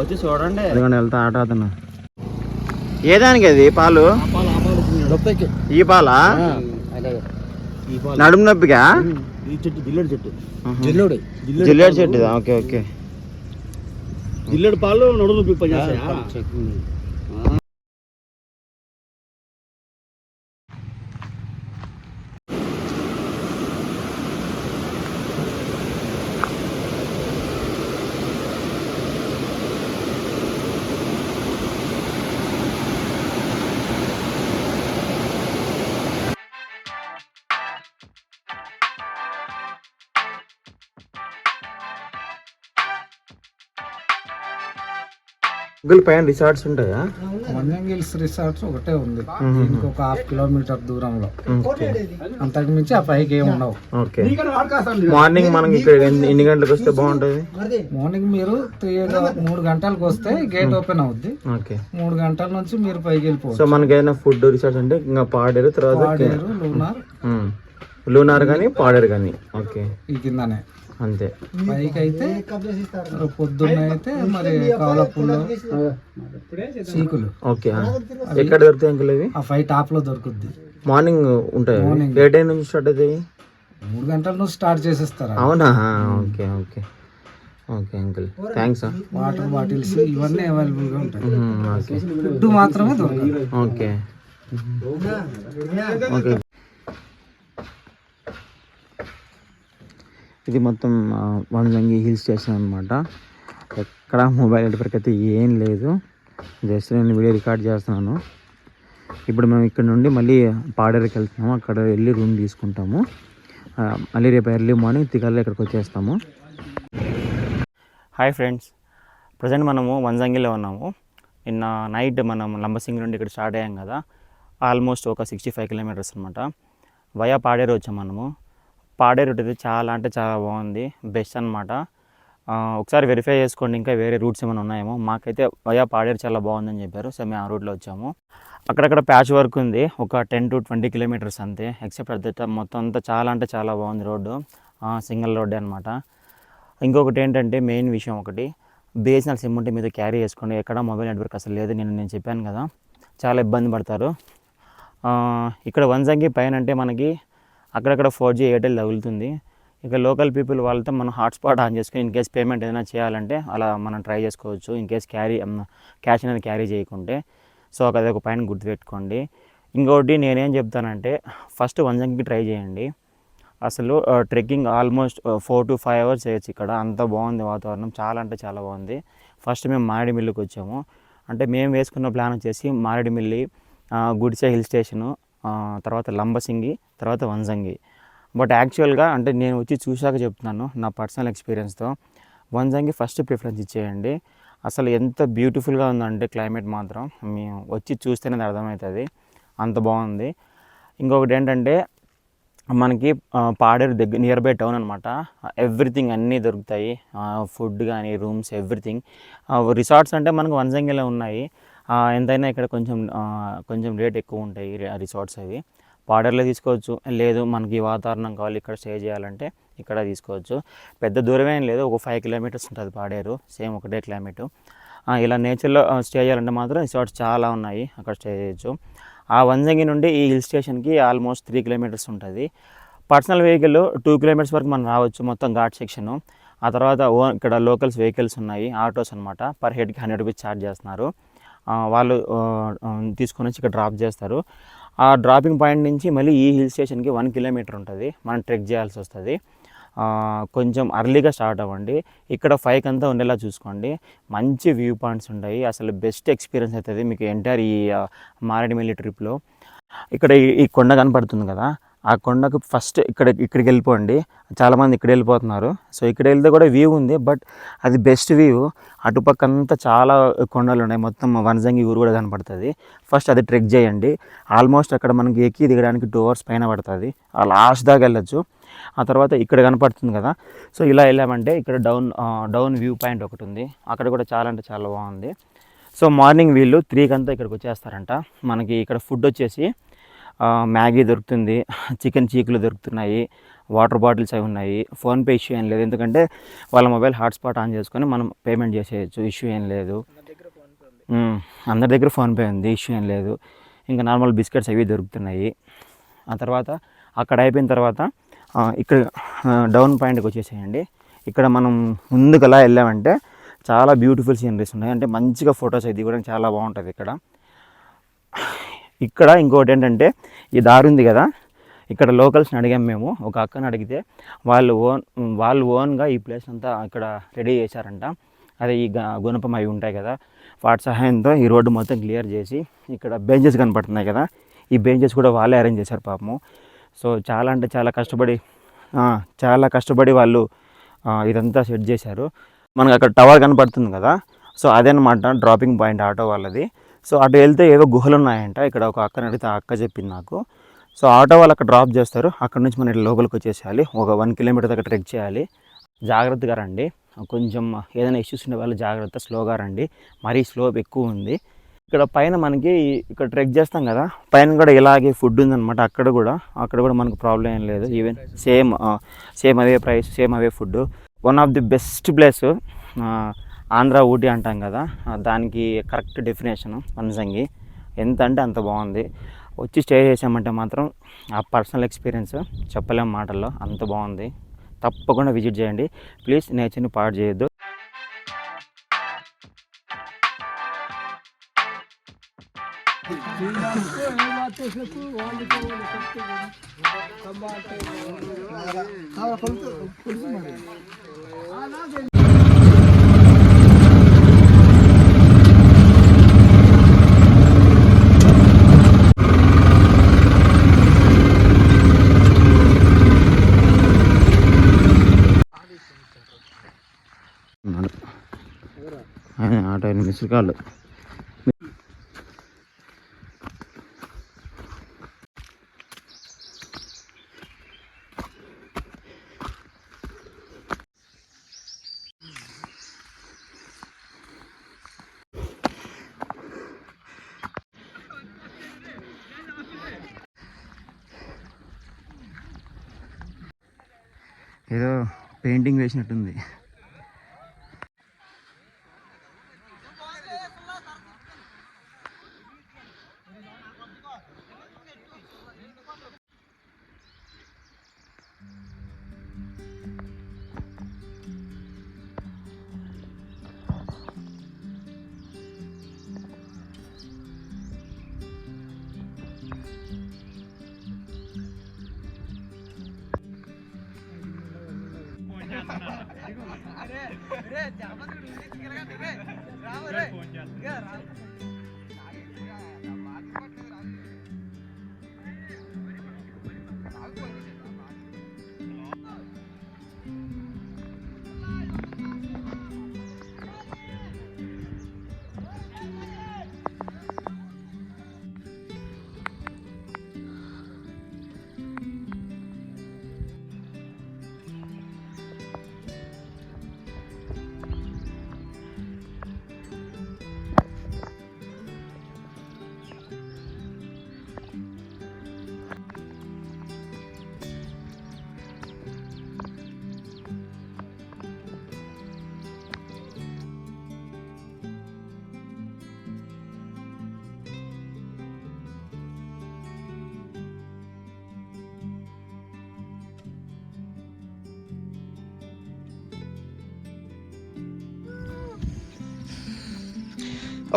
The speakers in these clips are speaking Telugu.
వచ్చి చూడండి. ఎందుకంటే వెళ్తా ఆట ఆడుతున్నా. ఏదానికి అది పాలు? ఈ పాలా? నడుము నొప్పిగా? ఈ చెట్టు జిల్లేడు చెట్టు. జిల్లేడు చెట్టు. Okay okay. జిల్లేడు పాలు నడుము నొప్పి పనిచేస్తాయా? గూగుల్ పైన రిసార్ట్స్ ఉంటాయా? వన్యంగ్ హిల్స్ రిసార్ట్స్ ఒకటే ఉంది, ఇంకొక 1/2 కిలోమీటర్ దూరంలో. అంతకు మించి ఆ పైకి ఏమి ఉండవు. ఓకే. మార్నింగ్ మనం ఇక్కడ ఎన్ని గంటలకు వస్తే బాగుంటుంది? మార్నింగ్ మీరు 3 గంటలకు వస్తే గేట్ ఓపెన్ అవుద్ది. ఓకే. 3 గంటల నుంచి మీరు పైకి వెళ్ళిపోవచ్చు. సో మనకి ఏదైనా ఫుడ్ రిసార్ట్స్ అంటే ఇంకా పాడేరు, తర్వాత లూనార్ కానీ పాడేరు కానీ. ఓకే. ఈ కిందనే అంతే. పైకి అయితే పొద్దున్న అయితే మరి కాలపూలు, చీకులు. ఓకే. ఎక్కడ దొరుకుతాయి అంకుల్ ఇవి? ఆ 5 టాప్ లో దొరుకుద్ది. మార్నింగ్ ఉంటాయి. ఏ టైం నుంచి స్టార్ట్ అవుతాయి? 3 గంటల నుంచి స్టార్ట్ చేసేస్తారా? అవునా? Okay okay okay uncle, thanks. Water bottles ఇవన్నీ అవైలబుల్ గా ఉంటాయి. ఫుడ్ మాత్రమే దొరకదు. Okay okay. ఇది మొత్తం వంజంగి హిల్ స్టేషన్ అనమాట. ఎక్కడ మొబైల్ నెట్వర్క్ అయితే ఏం లేదు, జస్ట్ నేను వీడియో రికార్డ్ చేస్తున్నాను. ఇప్పుడు మేము ఇక్కడ నుండి మళ్ళీ పాడేరుకి వెళ్తున్నాము. అక్కడ వెళ్ళి రూమ్ తీసుకుంటాము. మళ్ళీ రేపు ఎర్లీ మార్నింగ్ తికల్లో ఇక్కడికి వచ్చేస్తాము. హాయ్ ఫ్రెండ్స్, ప్రజెంట్ మనము వంజంగిలో ఉన్నాము. నిన్న నైట్ మనం లంబసింగి నుండి ఇక్కడ స్టార్ట్ అయ్యాం కదా, ఆల్మోస్ట్ ఒక 65 కిలోమీటర్స్ అనమాట. వయా పాడేరు వచ్చాము మనము. పాడేరు అయితే చాలా అంటే చాలా బాగుంది, బెస్ట్ అనమాట. ఒకసారి వెరిఫై చేసుకోండి ఇంకా వేరే రూట్స్ ఏమైనా ఉన్నాయేమో. మాకైతే వయా పాడేరు చాలా బాగుందని చెప్పారు, సో మేము ఆ రూట్లో వచ్చాము. అక్కడక్కడ ప్యాచ్ వర్క్ ఉంది, ఒక 10 to 20 కిలోమీటర్స్ అంతే. ఎక్సెప్ట్ అదే మొత్తం అంతా చాలా అంటే చాలా బాగుంది రోడ్డు, సింగిల్ రోడ్డే అనమాట. ఇంకొకటి ఏంటంటే మెయిన్ విషయం ఒకటి, బిఎస్ఎన్ఎల్ సిమ్ ఉంటే మీద క్యారీ చేసుకోండి. ఎక్కడ మొబైల్ నెట్వర్క్ అసలు లేదు, నేను చెప్పాను కదా, చాలా ఇబ్బంది పడతారు. ఇక్కడ వంజంగి పైన అంటే మనకి అక్కడక్కడ 4G ఎయిర్టెల్ తగులుతుంది. ఇక లోకల్ పీపుల్ వాళ్ళతో మనం హాట్స్పాట్ ఆన్ చేసుకుని ఇన్ కేస్ పేమెంట్ ఏదైనా చేయాలంటే అలా మనం ట్రై చేసుకోవచ్చు, ఇన్ కేస్ క్యాష్ అనేది క్యారీ చేయకుంటే. సో అదొక పైన గుర్తుపెట్టుకోండి. ఇంకోటి నేనేం చెప్తానంటే, ఫస్ట్ వంజంగికి ట్రై చేయండి. అసలు ట్రెక్కింగ్ ఆల్మోస్ట్ 4 to 5 hours చేయొచ్చు ఇక్కడ, అంత బాగుంది వాతావరణం, చాలా అంటే చాలా బాగుంది. ఫస్ట్ మేము మారేడుమిల్లికి వచ్చాము. అంటే మేము వేసుకున్న ప్లాన్ వచ్చేసి మారేడుమిల్లి, గుడిసె హిల్ స్టేషను, తర్వాత లంబసింగి, తర్వాత వంజంగి. బట్ యాక్చువల్గా అంటే నేను వచ్చి చూశాక చెప్తున్నాను నా పర్సనల్ ఎక్స్పీరియన్స్తో, వంజంగి ఫస్ట్ ప్రిఫరెన్స్ ఇచ్చేయండి. అసలు ఎంత బ్యూటిఫుల్గా ఉందంటే క్లైమేట్ మాత్రం మేము వచ్చి చూస్తేనే అర్థమవుతుంది, అంత బాగుంది. ఇంకొకటి ఏంటంటే మనకి పాడేరు దగ్గర నియర్ బై టౌన్ అనమాట. ఎవ్రీథింగ్ అన్నీ దొరుకుతాయి, ఫుడ్ కానీ రూమ్స్ ఎవ్రీథింగ్. రిసార్ట్స్ అంటే మనకు వంజంగిలో ఉన్నాయి, ఎంతైనా ఇక్కడ కొంచెం రేట్ ఎక్కువ ఉంటాయి రిసార్ట్స్ అవి. పాడేరులో తీసుకోవచ్చు, లేదు మనకి వాతావరణం కావాలి ఇక్కడ స్టే చేయాలంటే ఇక్కడ తీసుకోవచ్చు. పెద్ద దూరమేం లేదు, ఒక 5 kilometers ఉంటుంది పాడేరు, సేమ్ ఒకటే క్లైమేటు. ఇలా నేచర్లో స్టే చేయాలంటే మాత్రం రిసార్ట్స్ చాలా ఉన్నాయి, అక్కడ స్టే చేయొచ్చు. ఆ వంజంగి నుండి ఈ హిల్ స్టేషన్కి ఆల్మోస్ట్ 3 kilometers ఉంటుంది. పర్సనల్ వెహికల్ 2 kilometers వరకు మనం రావచ్చు, మొత్తం ఘాట్ సెక్షను. ఆ తర్వాత ఇక్కడ లోకల్స్ వెహికల్స్ ఉన్నాయి, ఆటోస్ అనమాట. పర్ హెడ్కి 100 rupees ఛార్జ్ చేస్తున్నారు. వాళ్ళు తీసుకొని వచ్చి ఇక్కడ డ్రాప్ చేస్తారు. ఆ డ్రాపింగ్ పాయింట్ నుంచి మళ్ళీ ఈ హిల్ స్టేషన్కి 1 kilometer ఉంటుంది, మనం ట్రెక్ చేయాల్సి వస్తుంది. కొంచెం అర్లీగా స్టార్ట్ అవ్వండి. ఇక్కడ 5 అంతా ఉండేలా చూసుకోండి, మంచి వ్యూ పాయింట్స్ ఉంటాయి. అసలు బెస్ట్ ఎక్స్పీరియన్స్ అవుతుంది మీకు ఎంటైర్ ఈ మారేడుమిల్లి ట్రిప్లో. ఇక్కడ ఈ కొండ కనపడుతుంది కదా, ఆ కొండకు ఫస్ట్ ఇక్కడికి వెళ్ళిపోండి. చాలామంది ఇక్కడ వెళ్ళిపోతున్నారు. సో ఇక్కడ వెళ్తే కూడా వ్యూ ఉంది, బట్ అది బెస్ట్ వ్యూ. అటుపక్క అంతా చాలా కొండలు ఉన్నాయి, మొత్తం వంజంగి ఊరు కూడా కనపడుతుంది. ఫస్ట్ అది ట్రెక్ చేయండి. ఆల్మోస్ట్ అక్కడ మనకి ఎక్కి దిగడానికి 2 hours పైన పడుతుంది, ఆ లాస్ట్ దాకా వెళ్ళచ్చు. ఆ తర్వాత ఇక్కడ కనపడుతుంది కదా, సో ఇలా వెళ్ళామంటే ఇక్కడ డౌన్ వ్యూ పాయింట్ ఒకటి ఉంది, అక్కడ కూడా చాలా అంటే చాలా బాగుంది. సో మార్నింగ్ వీళ్ళు 3 అంతా ఇక్కడికి వచ్చేస్తారంట. మనకి ఇక్కడ ఫుడ్ వచ్చేసి మ్యాగీ దొరుకుతుంది, చికెన్ చీకులు దొరుకుతున్నాయి, వాటర్ బాటిల్స్ అవి ఉన్నాయి. ఫోన్పే ఇష్యూ ఏం లేదు, ఎందుకంటే వాళ్ళ మొబైల్ హాట్స్పాట్ ఆన్ చేసుకొని మనం పేమెంట్ చేసేయచ్చు, ఇష్యూ ఏం లేదు. అందరి దగ్గర ఫోన్పే ఉంది, ఇష్యూ ఏం లేదు. ఇంకా నార్మల్ బిస్కెట్స్ అవి దొరుకుతున్నాయి. ఆ తర్వాత అక్కడ అయిపోయిన తర్వాత ఇక్కడ డౌన్ పాయింట్కి వచ్చేసేయండి. ఇక్కడ మనం ముందుకలా వెళ్ళామంటే చాలా బ్యూటిఫుల్ సీనరీస్ ఉన్నాయి, అంటే మంచిగా ఫొటోస్ అది కూడా చాలా బాగుంటుంది ఇక్కడ. ఇక్కడ ఇంకోటి ఏంటంటే ఈ దారి ఉంది కదా, ఇక్కడ లోకల్స్ని అడిగాం మేము, ఒక అక్కని అడిగితే వాళ్ళు ఓన్గా ఈ ప్లేస్ అంతా ఇక్కడ రెడీ చేశారంట. అదే ఈ గుణపం అవి ఉంటాయి కదా, వాటి సహాయంతో ఈ రోడ్డు మొత్తం క్లియర్ చేసి ఇక్కడ బెంచెస్ కనపడుతున్నాయి కదా, ఈ బెంచెస్ కూడా వాళ్ళే అరేంజ్ చేశారు పాపము. సో చాలా అంటే చాలా కష్టపడి వాళ్ళు ఇదంతా సెట్ చేశారు. మనకు అక్కడ టవర్ కనపడుతుంది కదా, సో అదనమాట డ్రాపింగ్ పాయింట్ ఆటో వాళ్ళది. సో అటు వెళ్తే ఏదో గుహలు ఉన్నాయంట, ఇక్కడ ఒక అక్కని అడిగితే ఆ అక్క చెప్పింది నాకు. సో ఆటో వాళ్ళు అక్కడ డ్రాప్ చేస్తారు, అక్కడ నుంచి మనం ఇట్లా లోపలికి వచ్చేసేయాలి. ఒక 1 కిలోమీటర్ దాకా ట్రెక్ చేయాలి. జాగ్రత్తగా రండి, కొంచెం ఏదైనా ఇష్యూస్ ఉండే వాళ్ళు జాగ్రత్త, స్లోగా రండి, మరీ స్లోప్ ఎక్కువ ఉంది. ఇక్కడ పైన మనకి ఇక్కడ ట్రెక్ చేస్తాం కదా, పైన కూడా ఇలాగే ఫుడ్ ఉందన్నమాట. అక్కడ కూడా మనకు ప్రాబ్లం ఏం లేదు. Even same away price, same away food. One of the best place Andhra Ooty అంటాం కదా, దానికి కరెక్ట్ డెఫినేషన్ వనజంగి. ఎంత అంటే అంత బాగుంది. వచ్చి స్టే చేసామంటే మాత్రం ఆ పర్సనల్ ఎక్స్పీరియన్స్ చెప్పలేం మాటల్లో, అంత బాగుంది. తప్పకుండా విజిట్ చేయండి ప్లీజ్, నేచర్ని పాడు చేయొద్దు. ఆటో మిస్ కాళ్ళు. ఏదో పెయింటింగ్ వేసినట్టుంది.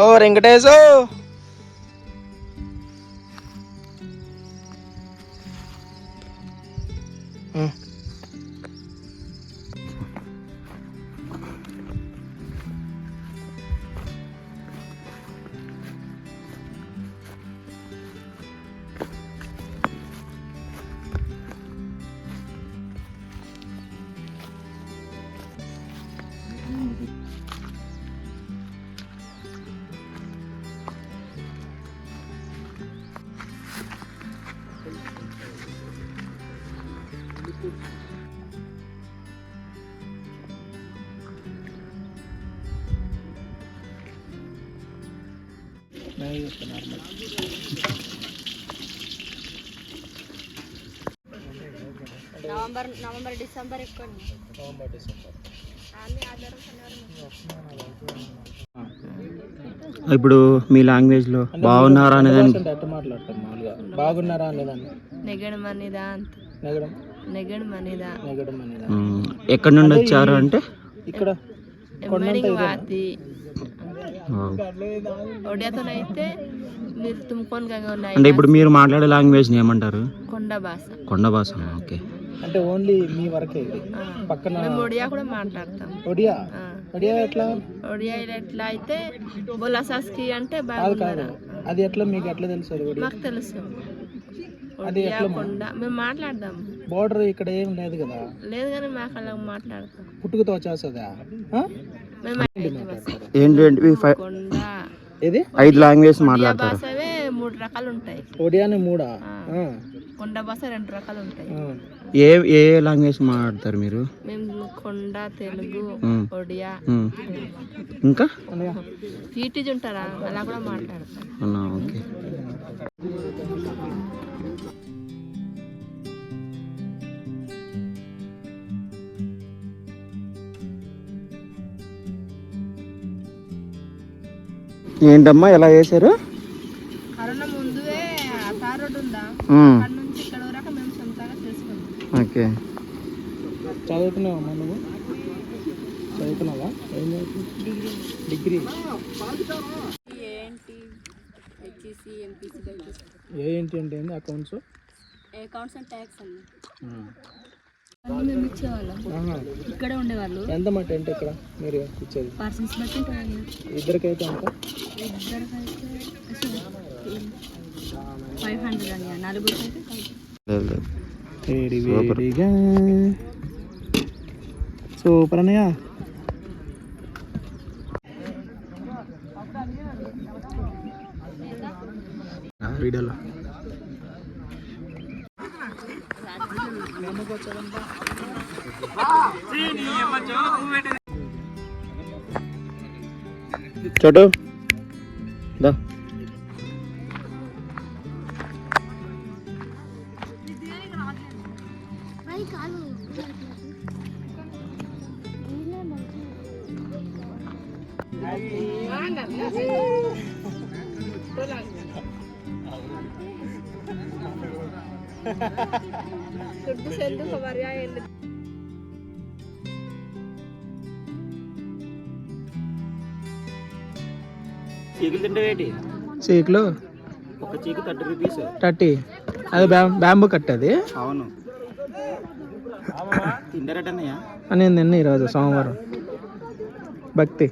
ఓ వెంకటేశు, నవంబర్ డిసెంబర్ ఎక్కువ ఇప్పుడు మీ లాంగ్వేజ్లో బాగున్నారా అనేదాన్ని ఎట్లా మాట్లాడతారు మామూలుగా బాగున్నారా అనేదాన్ని నెగడం అనేదా అంత నెగడం నెగడం అనేదా నెగడం అనేదా ఎక్కడి నుండి వచ్చారు అంటే ఇక్కడ ఎంబడింగ్ వాతి వావ్. ఒడియాతోనైతే మీరు తుమ్ముకొని ఉన్నాయి అంటే ఇప్పుడు మీరు మాట్లాడే లాంగ్వేజ్ని ఏమంటారు? కొండ భాష కొండ భాష. ఓకే. అంటే ఓన్లీ మీ వరకే ఇది పక్కన మేము ఒడియా కూడా మాట్లాడతాం. ఒడియా ఒడియా ఎట్లా ఒడియా ఎట్లా అయితే బొలాసాస్కి అంటే కాదు బాగున్నారా అది ఎట్లా మీకు ఎట్లా తెలుసు అది ఒడియా మాకు తెలుసు. అది ఒడియా ఎట్లా కొండ మేము మాట్లాడదాం. బోర్డర్ ఇక్కడ ఏం లేదు కదా లేదు కానీ మాకు అలా మాట్లాడతాం. పుట్టుకతో వచ్చేస్తుందా మేము ఏంటి కొండ ఇది 5 లాంగ్వేజ్ ఒడియా మాట్లాడతారు? భాషవే 3 రకాలు ఉంటాయి. ఒడియానే మూడా కొండ భాష 2 రకాలు ఉంటాయి. ఏ ఏ లాంగ్వేజ్ మాట్లాడతారు మీరు? మేము కొండ తెలుగు ఒడియా ఇంకా పీటీజ్ ఉంటారా అలా కూడా మాట్లాడతాం. అవునా? ఓకే. ఏంటమ్మా ఎలా చేశారు? కరోనా ముందువే తార్ రోడ్ ఉందా అక్కడ నుంచి ఇక్కడ వరకు మేము సొంతంగా చేసుకున్నాం. ఓకే. చదువుతున్నావా నువ్వు? చదువుతున్నావా? ఏం చదువుతున్నావు? డిగ్రీ. ఏంటి హెచ్ఈసి ఎంపీసీ ఏంటి అంటే ఏంది అకౌంట్స్ అకౌంట్స్ అండ్ ట్యాక్స్ అండి అన్నీ మేము ఇచ్చేవాళ్ళం. ఇక్కడే ఉండేవాళ్ళు. ఎంత మాట అంటే ఇక్కడ మీరు ఇచ్చేది పర్సన్స్ బట్టి ఇద్దరికైతే ఎంత? ఇద్దరికైతే 500 అని నలుగురికి వేడిగా సూపర్ అన్నయ్య. వీడియోలో చోటు దా. చీకులు తింటే చీకులు ఒక చీకు 30 రూపీస్. 30. అది బ్యాంబూ కట్ అది. అవును. తింటారటన్నయ్య నేను తిన్నా ఈరోజు సోమవారం. భక్తి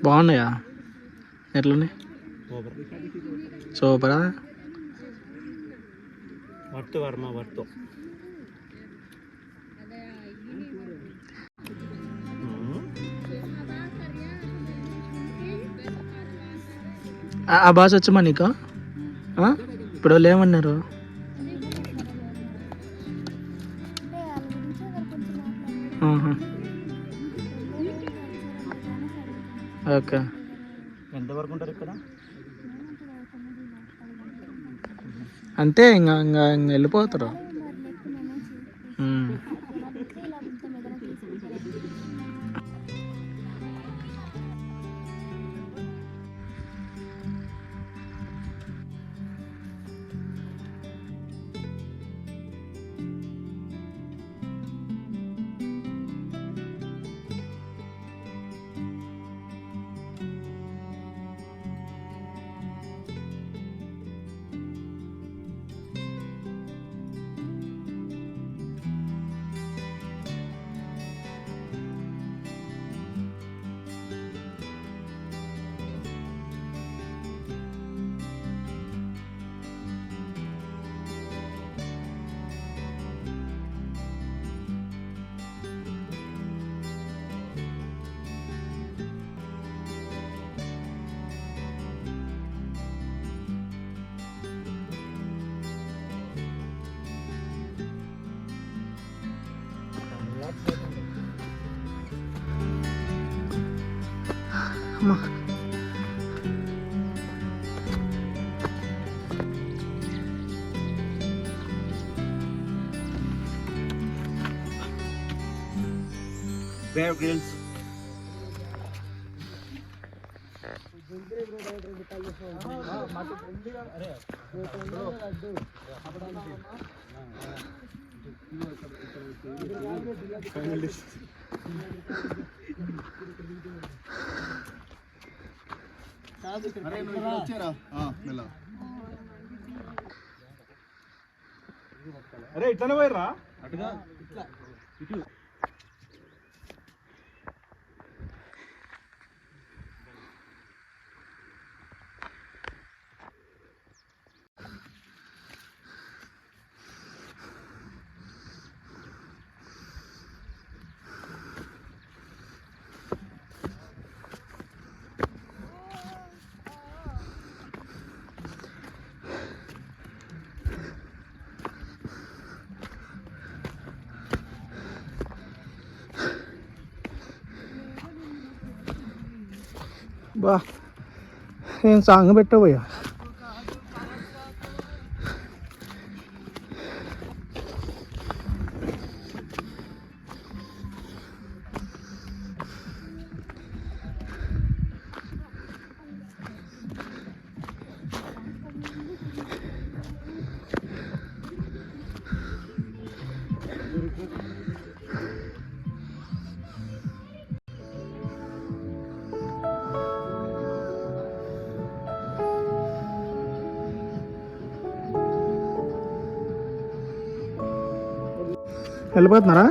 బాగున్నాయా? ఎట్లున్నాయి? సూపరా? Worth Varma worth. ఆ భాష వచ్చమా నీకు? ఇప్పుడు వాళ్ళు ఏమన్నారు? ఓకే. ఎంతవరకు ఉంటారు ఇక్కడ? అంతే ఇంకా ఇంకా వెళ్ళిపోతారు. Bear Grylls. అరే ఇట్లానే పోయిర్రా అటుగా ఇట్లా ఇటు. బా ఏం సాంగ్ పెట్టబోయా వెళ్ళిపోతున్నారా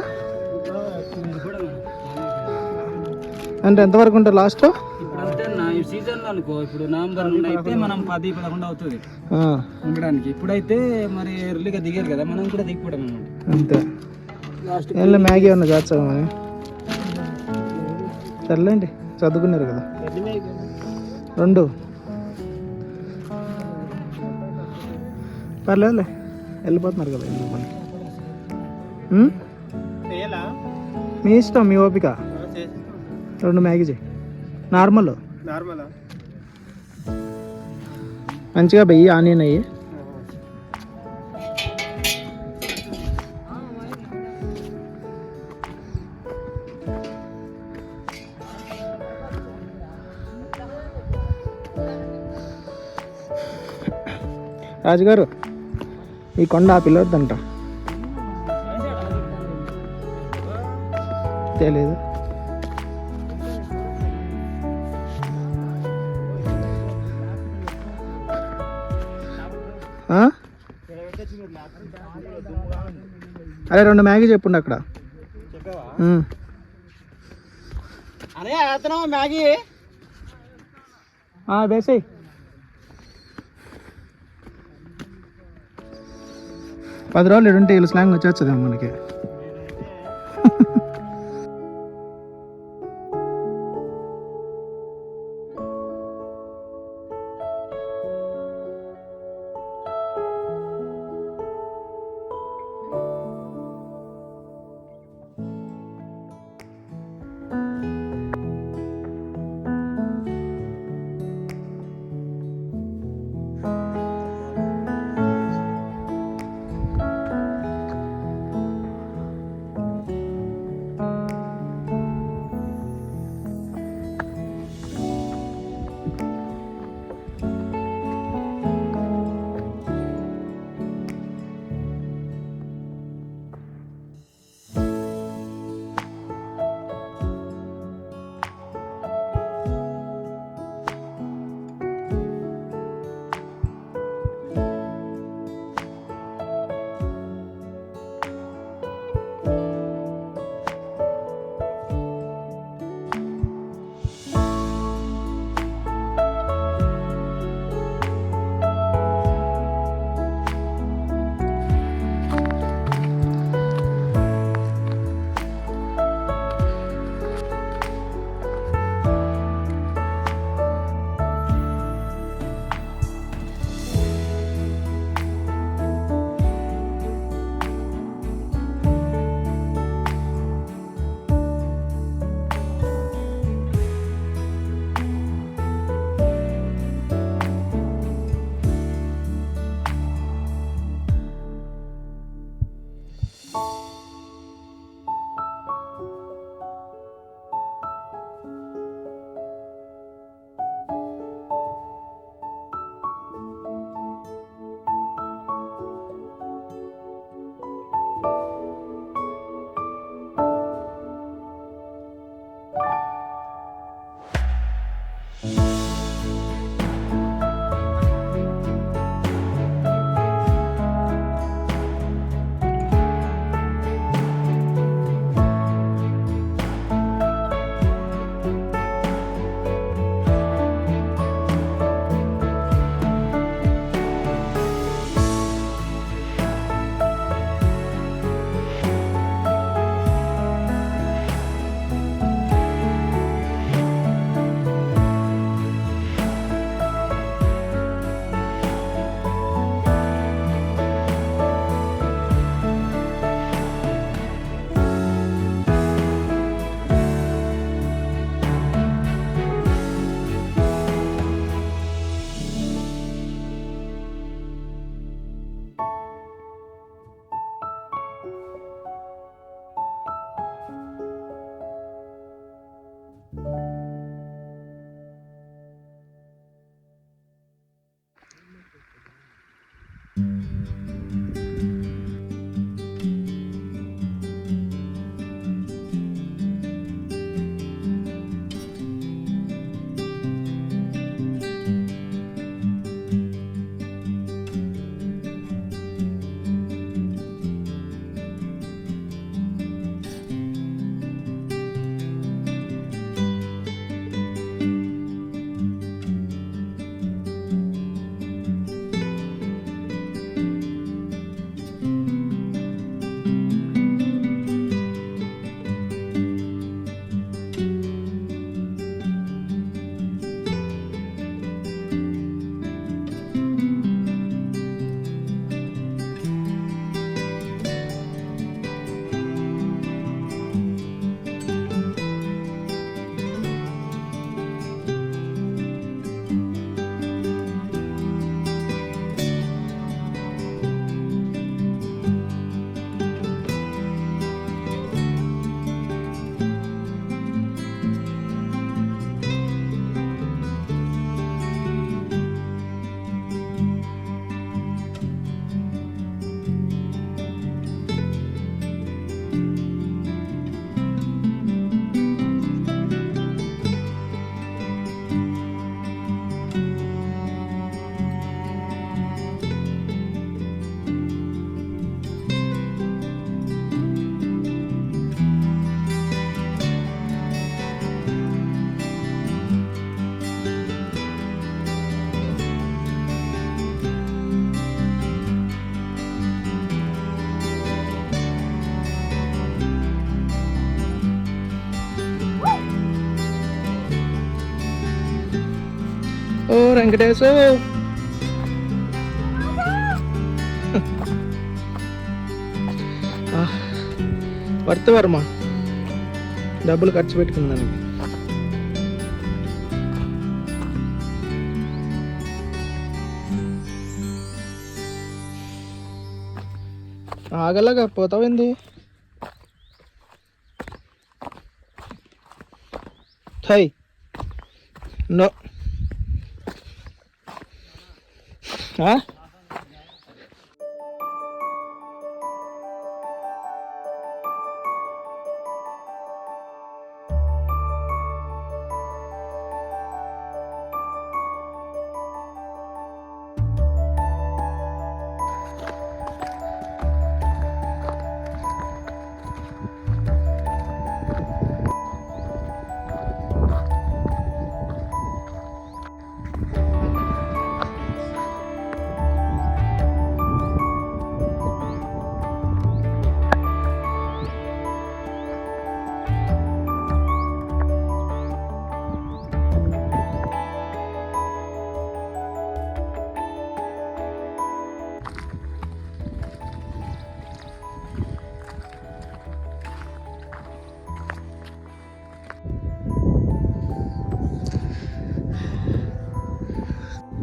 అంటే ఎంతవరకు ఉంటారు లాస్ట్ ఇప్పుడు అంతే ఈ సీజన్లో అనుకో ఇప్పుడు నవంబర్ నుండి అయితే మనం 10-11 అవుతుంది ఉండడానికి. ఇప్పుడైతే మరి ఎర్లీగా దిగారు కదా, మనం కూడా దిగిపోవడం అనమాట. అంతే లాస్ట్ ఏం మ్యాగీ ఏమన్నా చేస్తాం అని సర్లేండి, చదువుకున్నారు కదా 2 పర్లేదులే, వెళ్ళిపోతున్నారు కదా ఎందుకు పని. మీ ఇష్టం, మీ ఓపిక. 2 మ్యాగీ చేయి, నార్మల్ మంచిగా వెయ్యి, ఆనియన్ అయ్యి. రాజుగారు ఈ కొండ ఆ పిల్లొద్దంట. తెలియదు. అరే 2 మ్యాగీ చెప్పుండి అక్కడ. అరే అతను మ్యాగీ వేసాయి. పది రోజులు ఇడుంటే వీళ్ళు స్లాంగ్ వచ్చేస్తుందేమో మనకి. వెంకటేశు. వర్త్ వర్మ డబ్బులు ఖర్చు పెట్టుకుందానికి. ఆగలాగా పోతావేంది? హై నో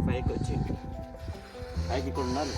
పైకి వచ్చి పైకి ఇక్కడ ఉండాలి.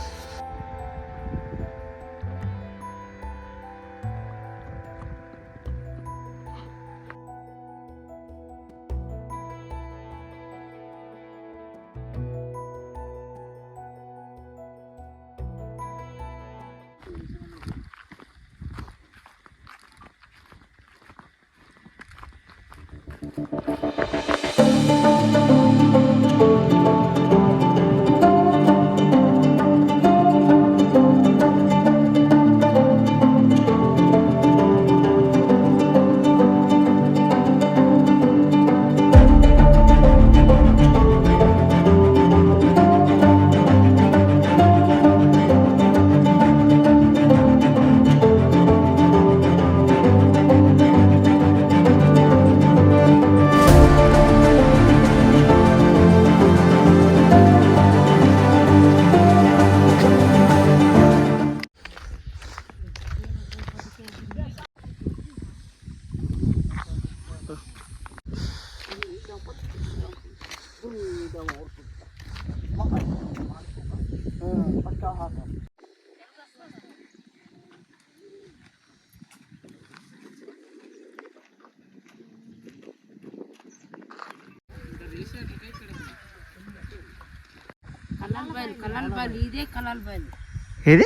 ఏది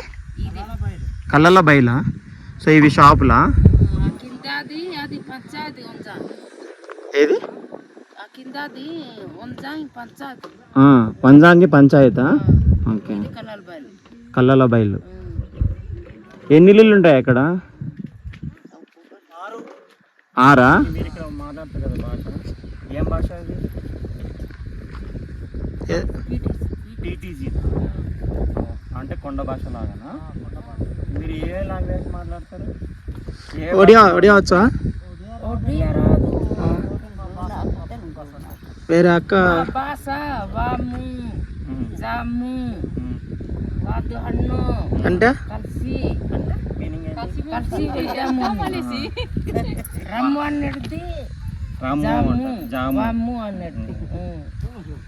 కళ్ళల బయలా? సో ఇవి షాపులా? ఏది పంజాంగి పంచాయతా? ఓకే, కళ్ళల బయలు. ఎన్ని ఇల్లులు ఉంటాయి అక్కడ? 6. మీరు ఇక్కడ మాట్లాడతారు కదా భాష, ఏం భాష అది? టీటీజీ అంటే కొండ భాష లాగానా? మీరు ఏ లాంగ్వేజ్ మాట్లాడతారు? ఒడియా ఒడియా వచ్చా? వేరే అక్క అంటే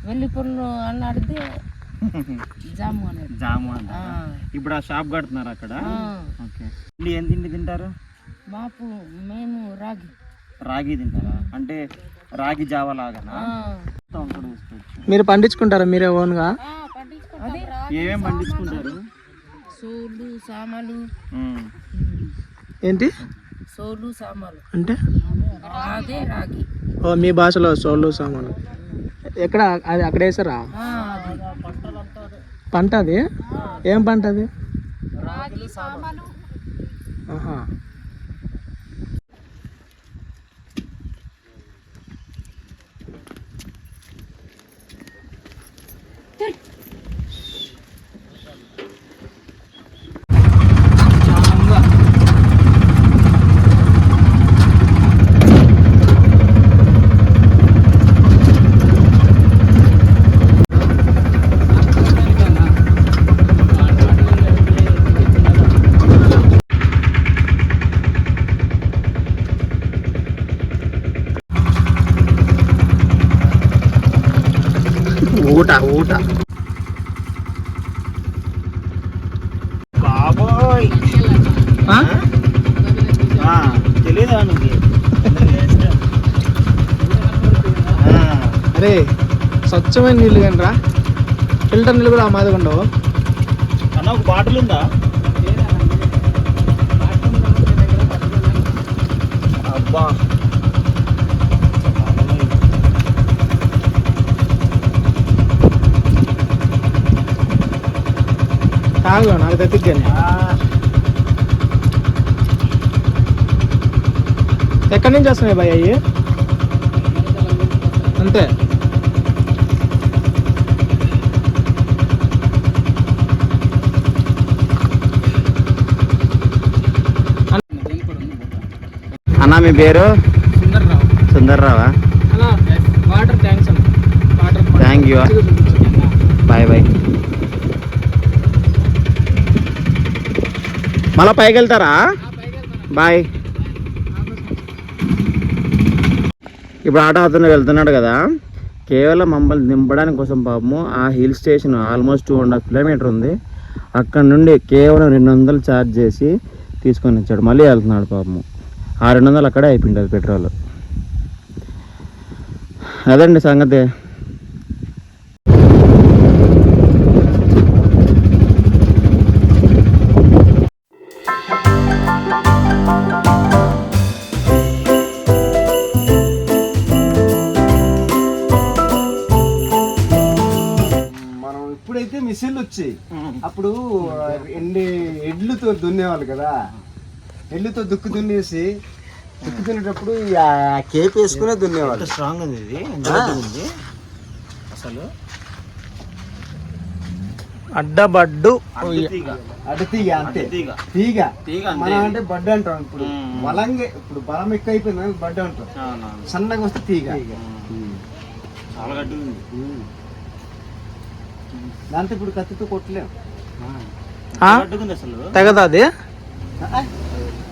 వెల్లిపొల్లు అన్నాడితే జాము అనేది. జాము అంట. ఇప్పుడు ఆ షాప్ కడుతున్నారు అక్కడ. ఓకే, ఏం తిండి తింటారు? మేము రాగి తింటారా? అంటే రాగి జావా లాగానా? మీరు పండించుకుంటారా మీరే ఓన్గా? ఏమేం పండించుకుంటారు? సోలు సామాలు. ఏంటి సోలు సామాలు అంటే? అదే రాగి. ఓ మీ భాషలో సోళ్ళు సామాను. ఎక్కడ అది అక్కడ వేసారా పంట? అది ఏం పంట అది? రాగి సామాలు. ఆహా. ఊట ఊట బాబోయ్ తెలియదా నీకు? అరే స్వచ్ఛమైన నీళ్ళు కానీ రా, ఫిల్టర్ నీళ్ళు కూడా ఆ మాదిరి ఉండవు. అన్న ఒక బాటిల్ ఉందా? అబ్బా తాగు, నాకు తప్పిద్దాను. ఎక్కడి నుంచి వస్తున్నాయి భయ్ అయ్యి? అంతే. అన్న మీ పేరు? సుందర్రావు. సుందర్రావా? వాటర్ ట్యాంక్స్ అన్న. Water thank you. Bye bye. మళ్ళా పైకి వెళ్తారా? బాయ్. ఇప్పుడు ఆటో అతను వెళ్తున్నాడు కదా, కేవలం మమ్మల్ని దింపడానికి కోసం పాపము ఆ హిల్ స్టేషన్ ఆల్మోస్ట్ 2.5 కిలోమీటర్ ఉంది, అక్కడ నుండి కేవలం 200 ఛార్జ్ చేసి తీసుకొని వచ్చాడు. మళ్ళీ వెళ్తున్నాడు పాపము. ఆ 200 అక్కడే అయిపోయింది పెట్రోల్. అదండి సంగతి. ఇప్పుడైతే మిషన్లు వచ్చాయి, అప్పుడు ఎడ్లుతో దున్నేవాళ్ళు కదా. ఎడ్లుతో దుక్కు దున్నేసి దుక్కు దున్నేటప్పుడు కేప్ వేసుకునే దున్నేవాళ్ళు. స్ట్రాంగ్ ఉంది ఇది ఉంది అసలు. అడ్డబడ్డు అడ్డతీగ అంతే. తీగ మనం అంటే బడ్డ అంటాం. ఇప్పుడు బలంగా, ఇప్పుడు బలం ఎక్కువ అయిపోయింది బడ్డ అంటాం. సన్నగా వస్తే తీగ. చాలా గడ్డి ఉంది దాంతో ఇప్పుడు కత్తితో కొట్టలేము. అసలు తెగదా అది?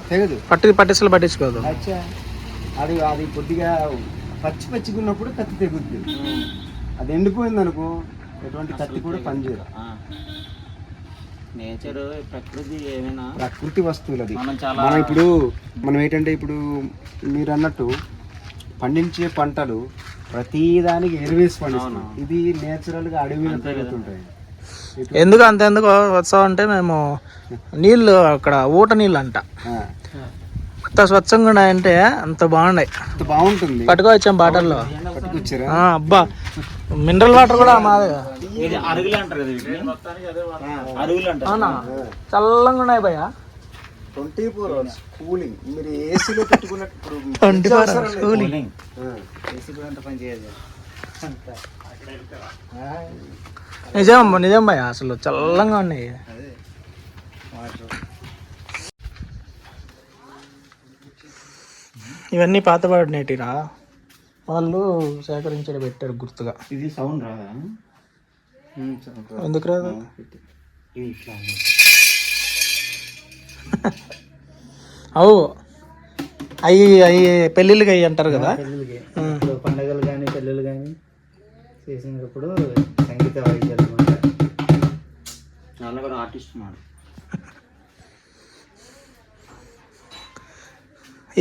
తెగదు. పట్టిసలు పట్టించుకోదు. అది అది కొద్దిగా పచ్చిగా ఉన్నప్పుడు కత్తి తెగుద్ది. అది ఎండిపోయింది అనుకో, ఎటువంటి కత్తి కూడా పనిచేయదు. నేచర్, ప్రకృతి, ఏమైనా ప్రకృతి వస్తువులు అది. మనం ఇప్పుడు ఏంటంటే ఇప్పుడు మీరు అన్నట్టు పండించే పంటలు ప్రతి దానికి ఎరువేసి పండిస్తాం. ఇది నేచురల్ గా అడవిలో పెరుగుతుంటాయి. ఎందుకు అంతెందుకు వస్తామంటే మేము నీళ్ళు అక్కడ ఊట నీళ్ళు అంట, అంత స్వచ్ఛంగా ఉన్నాయంటే అంత బాగున్నాయి. బాగుంటుంది. పట్టుకోవచ్చాం బాటల్లో. పట్టుకొచ్చారా? అబ్బా, మినరల్ వాటర్ కూడా మాది. అవునా, చల్లంగా ఉన్నాయి భయ్యా. 24 hours కూలింగ్. మీరు ఏసీలో పెట్టుకున్నప్పుడు 24 hours కూలింగ్. నిజం భయ్యా, అసలు చల్లంగా ఉన్నాయి. ఇవన్నీ పాతబడినేటిరా, వాళ్ళు సేకరించడం పెట్టారు గుర్తుగా. ఇది సౌండ్ రాదా? ఎందుకు రాదు? అవు అవి పెళ్ళిళ్ళకి అవి అంటారు కదా. పండగలు కానీ పెళ్ళిళ్ళు కానీ చేసినప్పుడు సంగీత వాయిద్యాలు అనమాట. చాలా కూడా ఆర్టిస్ట్ ఉన్నాడు.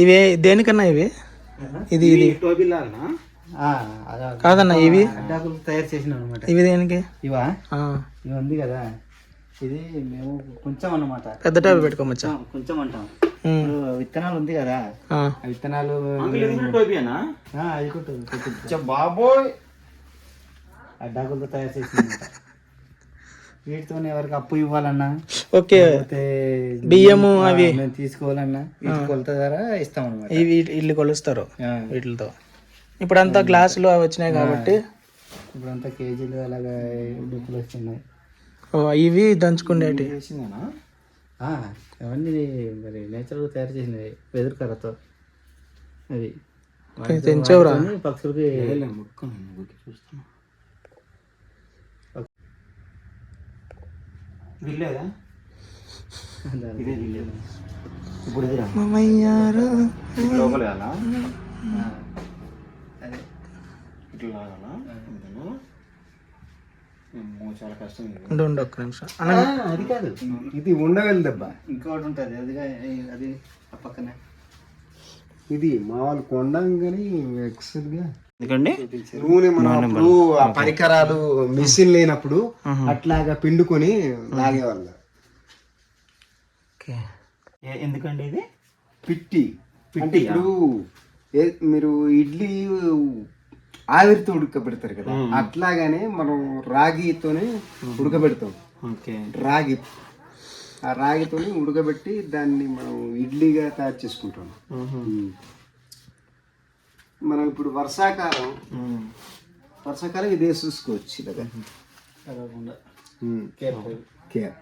ఇవి దేనికన్నా ఇవి? ఇది కాదన్నా, ఇవి అడ్డాకులు తయారు చేసినాం అనమాట. ఇవి దేనికి? ఇవా ఇవి ఉంది కదా, ఇది మేము కొంచెం అన్నమాట. పెద్ద టైపు పెట్టుకోమచ్చా? కొంచెం అంటాం. విత్తనాలు ఉంది కదా, ఆ విత్తనాలు బాబోయ్ అడ్డాకులతో తయారు చేసిన. వీటితోనే ఎవరికి అప్పు ఇవ్వాలన్నా, ఓకే, బియ్యము అవి మేము తీసుకోవాలన్నా వీటి కొలత ద్వారా ఇస్తాం అనమాట. ఇల్లు కొలుస్తారు వీటితో. ఇప్పుడు అంతా గ్లాసులు అవి వచ్చినాయి కాబట్టి ఇప్పుడంతా కేజీలు అలాగా డబ్బులు వస్తున్నాయి. ఇవి దంచుకునేటి అవన్నీ మరి నేచురల్గా తయారు చేసినవి వెదురు కర్రతో. అది తెంచవురా పక్షులకి. విల్లేదా? ఇదే విల్లేదు. ఇప్పుడు లోపల ఇట్లా లాగాలా? చాలా కష్టం ఇది. ఉండు ఒక్క నిమిషం అన్న. అది కాదు, ఇది ఉండగలి దెబ్బ. ఇంకోటి ఉంటుంది అది ఆ పక్కనే. ఇది మామూలు కొండంగాని ఎక్సెల్గా ఎందుకండి నూనె మనం అప్పుడు ఆ పరికరాలు మిషన్ లేనప్పుడు అట్లాగా పిండుకొని లాగేవాళ్ళు. ఓకే, ఎందుకండి ఇది పిట్టి అంటే ఇప్పుడు మీరు ఇడ్లీ ఆవిరితో ఉడకబెడతారు కదా, అట్లాగానే మనం రాగితోనే ఉడకబెడతాం. ఓకే, ఆ రాగితోని ఉడకబెట్టి దాన్ని మనం ఇడ్లీగా తయారు చేసుకుంటాం. మనం ఇప్పుడు వర్షాకాలం ఇదే చూసుకోవచ్చు ఇలాగా. క్యాప్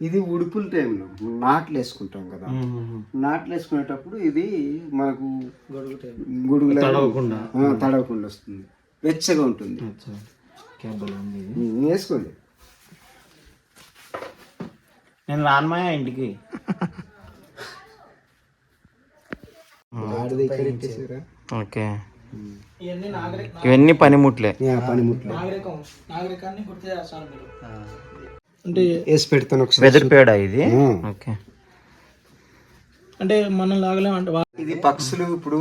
ఇది ఉడుపుల టైంలో నాట్లు వేసుకుంటాం కదా, నాట్లు వేసుకునేటప్పుడు ఇది మనకు గొడుగులా తడవకుండా వస్తుంది, వెచ్చగా ఉంటుంది. వేసుకోండి. నేను రానమాయా ఇంటికి. ఓకే, ఇవన్నీ పనిముట్లే. నాగరికాన్ని గుర్తు చేస్తారు మీరు. అంటే వేసి పెడతాను ఒకసారి. వెదర్ పేడ ఇది. ఓకే, అంటే మనం లాగలేం అంటే ఇది పక్షులు ఇప్పుడు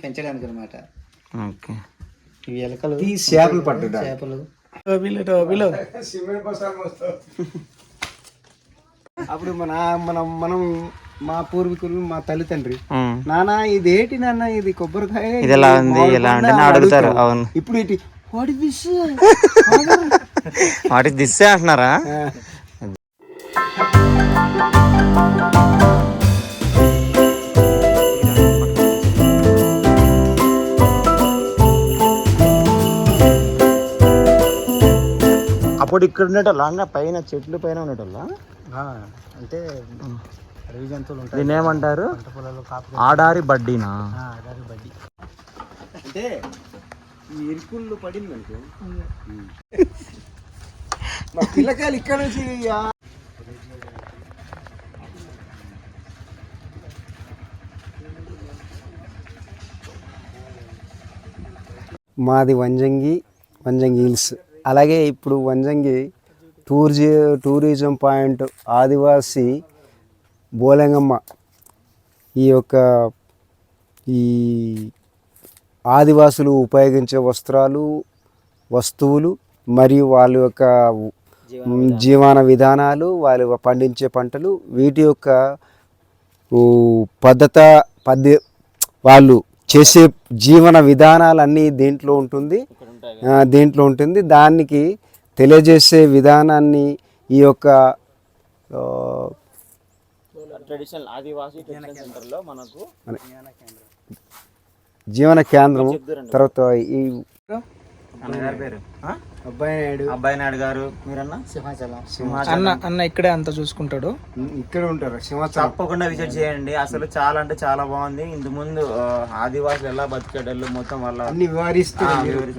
పెంచడానికి అనమాట. ఓకే, ఇవి ఎలకలు, ఈ చేపలు పట్టడా చేపలు. అప్పుడు మనం మా పూర్వీకులు మా తల్లిదండ్రి నానా ఇదేటి నాన్న ఇది కొబ్బరికాయ ఇది ఎలా ఉంది ఎలా అంటే అడుగుతారు. అవును, ఇప్పుడు ఏంటి వాట్ ఇస్ దిస్ వాటి దిస్సే అంటున్నారా? అప్పుడు ఇక్కడ ఉండేటోళ్ళ అన్న పైన చెట్లు పైన ఉండేటోళ్ళ అంటే అడవి జంతువులు ఉంటాయి. దీన్ని ఏమంటారు? ఆడారి బడ్డీనా? ఆడారి బడ్డీ అంటే ఇరుకుళ్ళు పడింది అనుకో. మా పిల్లకాయలు ఇక్కడ నుంచి మాది వంజంగి హిల్స్. అలాగే ఇప్పుడు వంజంగి టూరిజం పాయింట్ ఆదివాసి బోలెంగమ్మ ఈ ఆదివాసులు ఉపయోగించే వస్తువులు మరియు వాళ్ళ యొక్క జీవన విధానాలు, వాళ్ళు పండించే పంటలు, వీటి యొక్క వాళ్ళు చేసే జీవన విధానాలన్నీ దీంట్లో ఉంటుంది. దానికి తెలియజేసే విధానాన్ని ఈ యొక్క ట్రెడిషనల్ ఆదివాసీ సెంటర్లో మనకు జీవన కేంద్రం. తర్వాత ఈ అన్నగారి పేరు అబ్బాయి నాయుడు గారు. మీరన్నా? అన్న అన్న ఇక్కడే అంతా చూసుకుంటాడు. ఇక్కడ ఉంటారు. తప్పకుండా విజిట్ చేయండి. అసలు చాలా అంటే చాలా బాగుంది. ఇంతకు ముందు ఆదివాసులు ఎలా బతికేటోళ్ళు మొత్తం వాళ్ళ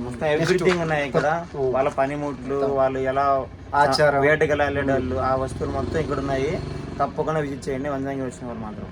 మొత్తం ఎవ్రీథింగ్ ఉన్నాయి ఇక్కడ. వాళ్ళ పనిముట్లు, వాళ్ళు ఎలా ఆచారం, వేటకి వెళ్ళేటోళ్ళు, ఆ వస్తువులు మొత్తం ఇక్కడ ఉన్నాయి. తప్పకుండా విజిట్ చేయండి వంజంగి వచ్చిన వాళ్ళు మాత్రం.